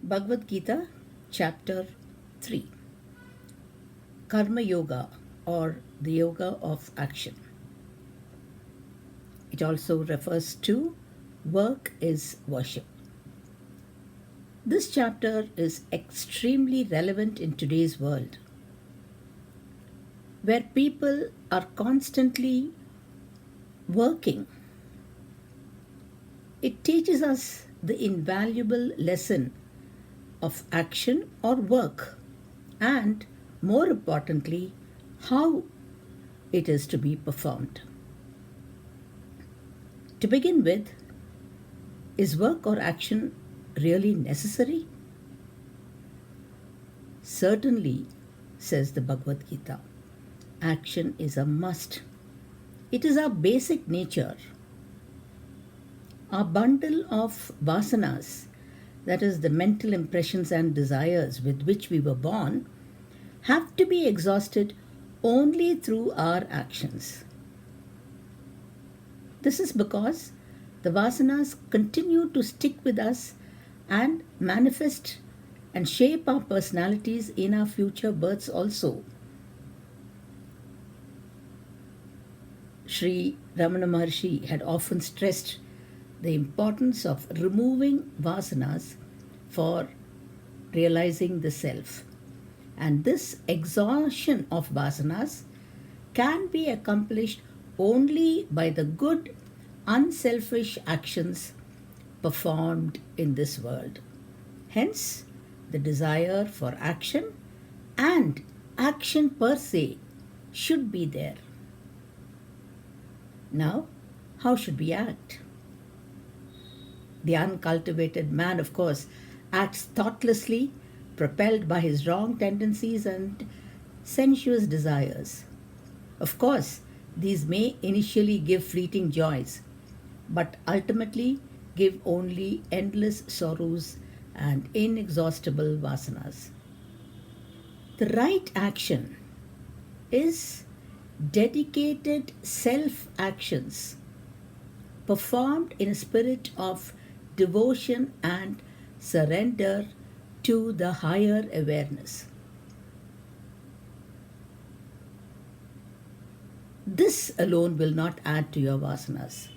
Bhagavad Gita, Chapter 3, Karma Yoga, or the Yoga of Action. It also refers to work is worship. This chapter is extremely relevant in today's world, where people are constantly working. It teaches us the invaluable lesson of action or work, and more importantly, how it is to be performed. To begin with, is work or action really necessary? Certainly, says the Bhagavad Gita, action is a must. It is our basic nature. Our bundle of vasanas, that is, the mental impressions and desires with which we were born, have to be exhausted only through our actions. This is because the vasanas continue to stick with us and manifest and shape our personalities in our future births also. Sri Ramana Maharshi had often stressed the importance of removing vasanas for realizing the self. And this exhaustion of vasanas can be accomplished only by the good, unselfish actions performed in this world. Hence, the desire for action and action per se should be there. Now, how should we act? The uncultivated man, of course, acts thoughtlessly, propelled by his wrong tendencies and sensuous desires. Of course, these may initially give fleeting joys, but ultimately give only endless sorrows and inexhaustible vasanas. The right action is dedicated self actions performed in a spirit of devotion and surrender to the higher awareness. This alone will not add to your vasanas.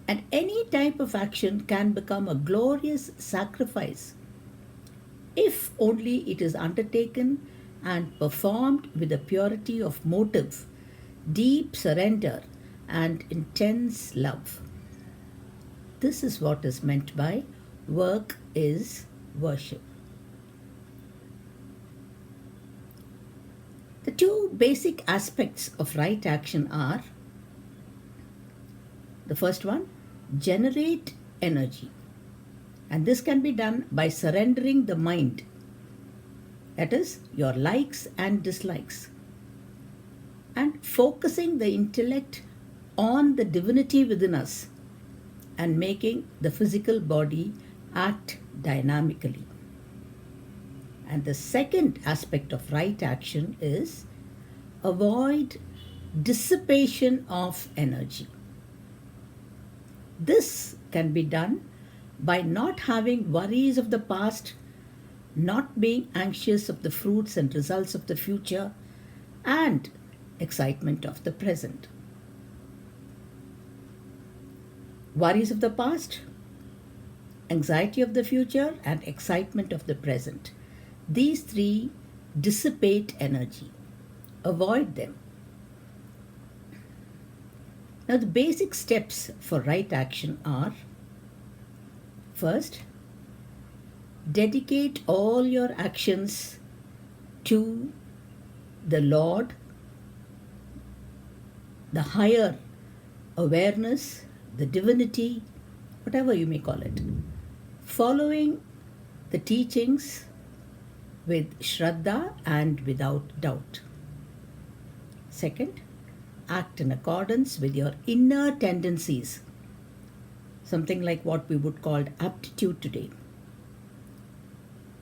And any type of action can become a glorious sacrifice if only it is undertaken and performed with a purity of motive, deep surrender, and intense love. This is what is meant by work is worship. The two basic aspects of right action are: the first one, generate energy. And this can be done by surrendering the mind, that is, your likes and dislikes, and focusing the intellect on the divinity within us and making the physical body act dynamically. And the second aspect of right action is avoid dissipation of energy. This can be done by not having worries of the past, not being anxious of the fruits and results of the future, and excitement of the present. Worries of the past, anxiety of the future, and excitement of the present. These three dissipate energy. Avoid them. Now, the basic steps for right action are: first, dedicate all your actions to the Lord, the higher awareness, the divinity, whatever you may call it, following the teachings with Shraddha and without doubt. Second, act in accordance with your inner tendencies, something like what we would call aptitude today.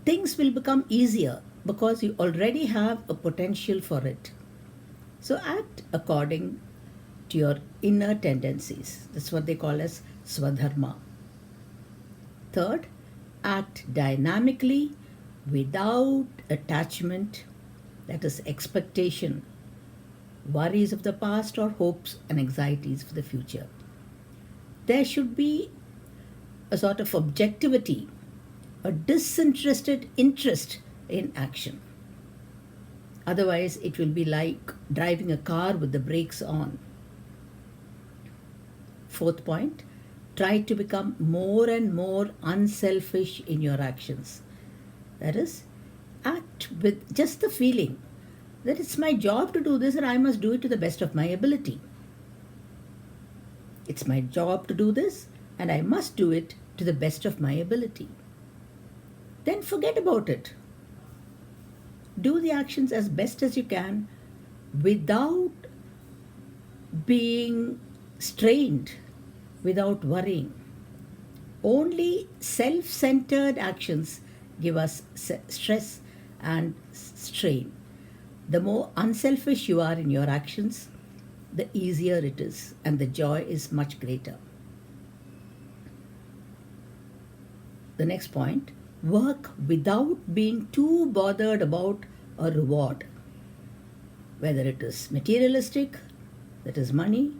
Things will become easier because you already have a potential for it. So act according to your inner tendencies. That's what they call as swadharma. Third, act dynamically without attachment, that is, expectation, worries of the past, or hopes and anxieties for the future. There should be a sort of objectivity, a disinterested interest in action. Otherwise, it will be like driving a car with the brakes on. Fourth point, try to become more and more unselfish in your actions. That is, act with just the feeling that it's my job to do this and I must do it to the best of my ability. It's my job to do this and I must do it to the best of my ability. Then forget about it. Do the actions as best as you can without being strained, without worrying. Only self-centered actions give us stress and strain. The more unselfish you are in your actions, the easier it is and the joy is much greater. The next point, work without being too bothered about a reward, whether it is materialistic, that is money,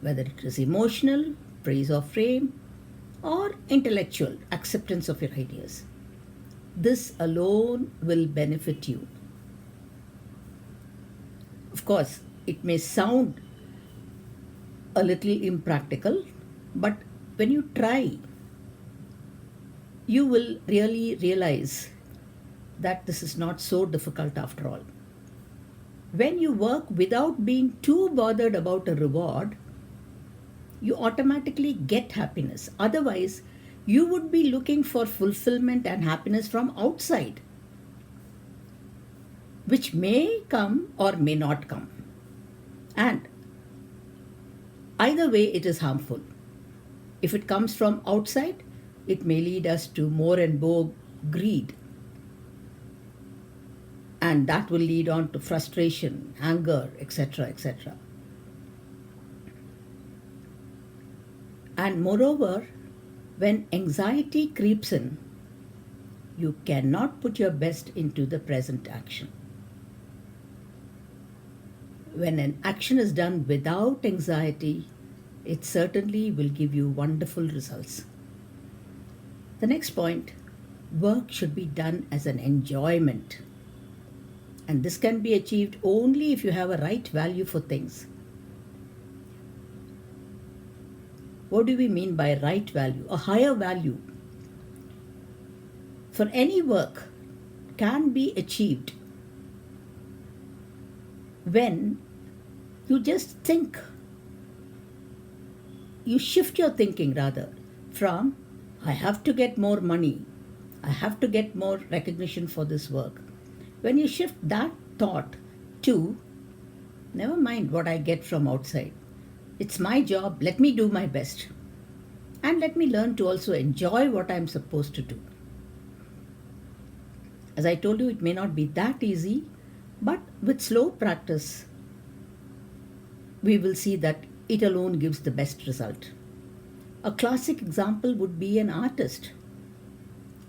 whether it is emotional, praise or fame, or intellectual, acceptance of your ideas. This alone will benefit you. Of course, it may sound a little impractical, but when you try, you will really realize that this is not so difficult after all. When you work without being too bothered about a reward, you automatically get happiness. Otherwise, you would be looking for fulfillment and happiness from outside, which may come or may not come. And either way, it is harmful. If it comes from outside, it may lead us to more and more greed. And that will lead on to frustration, anger, etc., etc. And moreover, when anxiety creeps in, you cannot put your best into the present action. When an action is done without anxiety, it certainly will give you wonderful results. The next point, work should be done as an enjoyment. And this can be achieved only if you have a right value for things. What do we mean by right value? A higher value for any work can be achieved when you just think, you shift your thinking rather from I have to get more money, I have to get more recognition for this work. When you shift that thought to never mind what I get from outside, it's my job, let me do my best. And let me learn to also enjoy what I'm supposed to do. As I told you, it may not be that easy, but with slow practice, we will see that it alone gives the best result. A classic example would be an artist,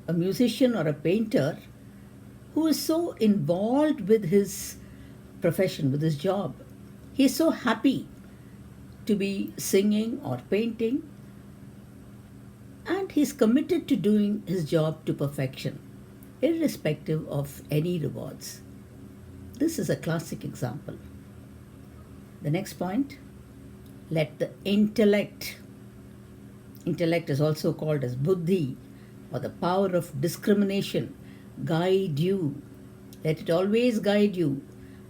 a musician or a painter who is so involved with his profession, with his job. He is so happy to be singing or painting, and he's committed to doing his job to perfection, irrespective of any rewards. This is a classic example. The next point, let the intellect is also called as buddhi, or the power of discrimination, guide you. Let it always guide you,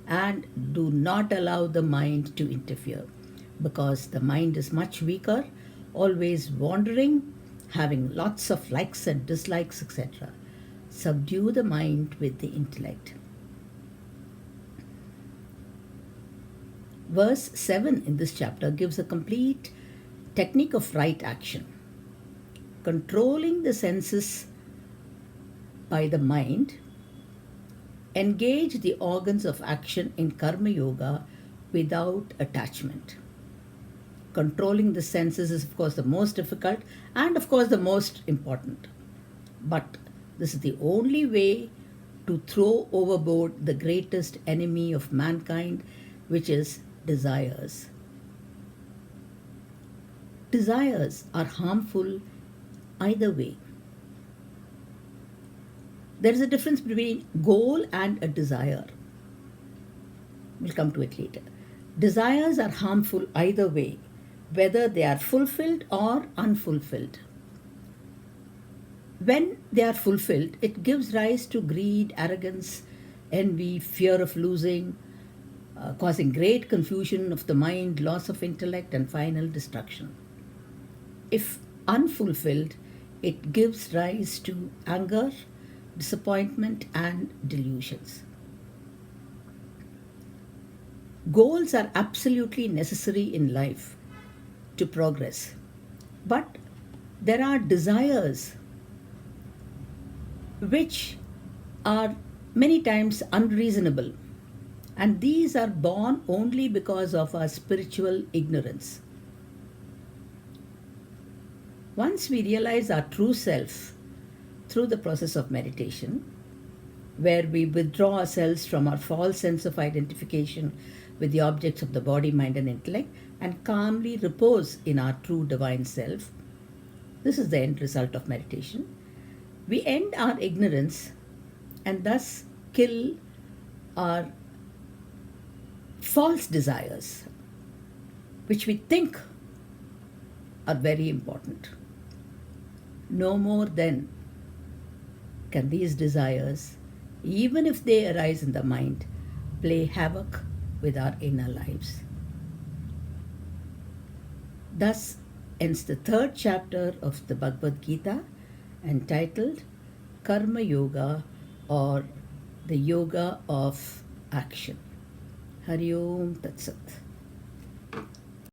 and do not allow the mind to interfere, because the mind is much weaker, always wandering, having lots of likes and dislikes, etc. Subdue the mind with the intellect. Verse 7 in this chapter gives a complete technique of right action. Controlling the senses by the mind, engage the organs of action in karma yoga without attachment. Controlling the senses is, of course, the most difficult and, of course, the most important. But this is the only way to throw overboard the greatest enemy of mankind, which is desires. Desires are harmful either way. There is a difference between goal and a desire. We'll come to it later. Desires are harmful either way, whether they are fulfilled or unfulfilled. When they are fulfilled, it gives rise to greed, arrogance, envy, fear of losing, causing great confusion of the mind, loss of intellect, and final destruction. If unfulfilled, it gives rise to anger, disappointment, and delusions. Goals are absolutely necessary in life to progress, but there are desires which are many times unreasonable, and these are born only because of our spiritual ignorance. Once we realize our true self through the process of meditation, where we withdraw ourselves from our false sense of identification with the objects of the body, mind, and intellect, and calmly repose in our true divine self, this is the end result of meditation. We end our ignorance and thus kill our false desires, which we think are very important. No more then can these desires, even if they arise in the mind, play havoc with our inner lives. Thus ends the third chapter of the Bhagavad Gita, entitled Karma Yoga, or the Yoga of Action. Hari Om Tat Sat.